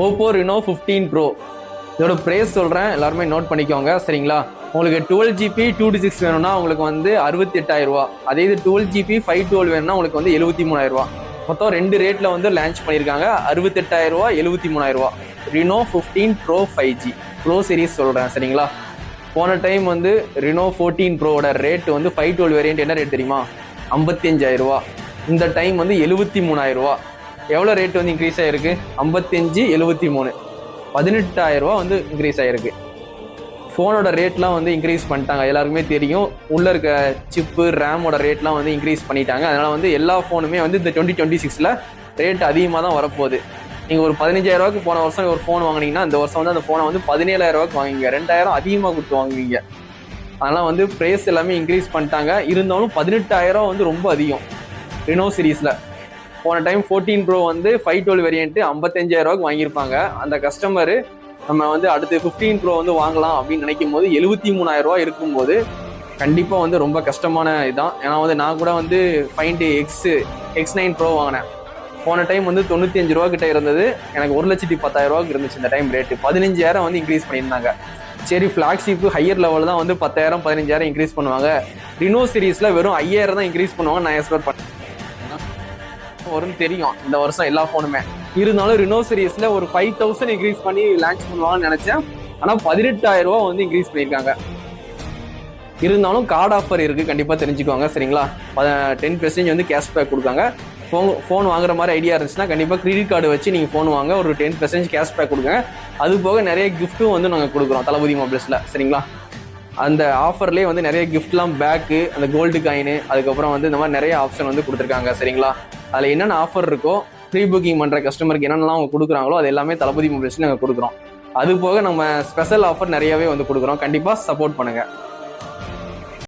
Oppo Reno 15 Pro. இதோட price சொல்கிறேன், எல்லாருமே நோட் பண்ணிக்கோங்க சரிங்களா. உங்களுக்கு 12GB 256 வேணும்னா உங்களுக்கு வந்து 68,000 ரூபா. அதே இது 12GB 512 வேணும்னா உங்களுக்கு வந்து 73,000 ரூபா. மொத்தம் 2 ரேட்டில் வந்து லான்ச் பண்ணியிருக்காங்க. 68,000 ரூபா, 73,000 ரூபா. Reno 15 Pro 5G pro series சொல்கிறேன் சரிங்களா. போன டைம் வந்து Reno 14 ப்ரோவோட ரேட் வந்து 512 வேரியன்ட் என்ன ரேட் தெரியுமா? 55,000 ரூபா. இந்த டைம் வந்து 73,000 ரூபா. எவ்வளோ ரேட் வந்து இன்க்ரீஸ் ஆகிருக்கு? 55, 73, 18,000 ரூபா வந்து இன்க்ரீஸ் ஆகிருக்கு. ஃபோனோட ரேட்லாம் வந்து இன்க்ரீஸ் பண்ணிட்டாங்க, எல்லாருக்குமே தெரியும். உள்ளே இருக்க சிப்பு ரேமோட ரேட்லாம் வந்து இன்க்ரீஸ் பண்ணிட்டாங்க. அதனால் வந்து எல்லா ஃபோனுமே வந்து இந்த 2026 ரேட் அதிகமாக தான் வரப்போகுது. நீங்கள் ஒரு 15,000 ரூபாய்க்கு போன வருஷம் ஒரு ஃபோன் வாங்கினீங்கன்னா இந்த வருஷம் வந்து அந்த ஃபோனை வந்து 17,000 ரூபாய்க்கு வாங்குவீங்க. 2,000 அதிகமாக கொடுத்து வாங்குவீங்க. அதனால் வந்து ப்ரைஸ் எல்லாமே இன்க்ரீஸ் பண்ணிட்டாங்க. இருந்தாலும் 18,000 வந்து ரொம்ப அதிகம் Reno சீரீஸில். போன டைம் 14 ப்ரோ வந்து 512 வேரியன்ட்டு 55,000 ரூபாய்க்கு வாங்கியிருப்பாங்க. அந்த கஸ்டமரு நம்ம வந்து அடுத்து 15 ப்ரோ வந்து வாங்கலாம் அப்படின்னு நினைக்கும் போது 73,000 ரூபா இருக்கும்போது கண்டிப்பாக வந்து ரொம்ப கஷ்டமான இதுதான். ஏன்னா வந்து நான் கூட வந்து Find X9 ப்ரோ வாங்கினேன். போன டைம் வந்து 95 ரூபா கிட்ட இருந்தது. எனக்கு 1,10,000 ரூபாய்க்கு இருந்துச்சு இந்த டைம் ரேட்டு. 15,000 வந்து இன்க்ரீஸ் பண்ணியிருந்தாங்க. சரி, ஃப்ளாக்ஷிப்பு ஹையர் லெவல் தான் வந்து 10,000 15,000 இன்க்ரீஸ் பண்ணுவாங்க. Reno சீரீஸில் வெறும் 5,000 தான் இன்க்ரீஸ் பண்ணுவாங்க. நான் எக்ஸ்பெக்ட் பண்ணேன் வரும்னு தெரியும் இந்த வருஷம் எல்லா ஃபோனுமே. இருந்தாலும் Reno சீரீஸில் ஒரு 5,000 இன்க்ரீஸ் பண்ணி லான்ச் பண்ணுவாங்கன்னு நினச்சேன். ஆனால் 18,000 ரூபா வந்து இன்க்ரீஸ் பண்ணியிருக்காங்க. இருந்தாலும் கார்டு ஆஃபர் இருக்குது, கண்டிப்பாக தெரிஞ்சுக்கோங்க சரிங்களா. 10% வந்து கேஷ்பேக் கொடுக்காங்க. ஃபோன் வாங்குற மாதிரி ஐடியா இருந்துச்சுன்னா கண்டிப்பாக கிரெடிட் கார்டு வச்சு நீங்கள் ஃபோன் வாங்க, ஒரு 10% கேஷ்பேக் கொடுங்க. அது போக நிறைய கிஃப்ட்டும் வந்து நாங்கள் கொடுக்குறோம் தளபதி மொபைல்ஸில் சரிங்களா. அந்த ஆஃபர்லேயே வந்து நிறைய கிஃப்ட்லாம், பேக்கு, அந்த கோல்டு காயின், அதுக்கப்புறம் வந்து இந்த மாதிரி நிறைய ஆப்ஷன் வந்து கொடுத்துருக்காங்க சரிங்களா. அதில் என்னென்ன ஆஃபர் இருக்கோ, ப்ரீ புக்கிங் பண்ணுற கஸ்டமருக்கு என்னென்னலாம் அவங்க கொடுக்குறாங்களோ அது எல்லாமே தளபதி மொபைல்ஸில் நாங்கள் கொடுக்குறோம். அது போக நம்ம ஸ்பெஷல் ஆஃபர் நிறையவே வந்து கொடுக்குறோம். கண்டிப்பாக சப்போர்ட் பண்ணுங்கள்.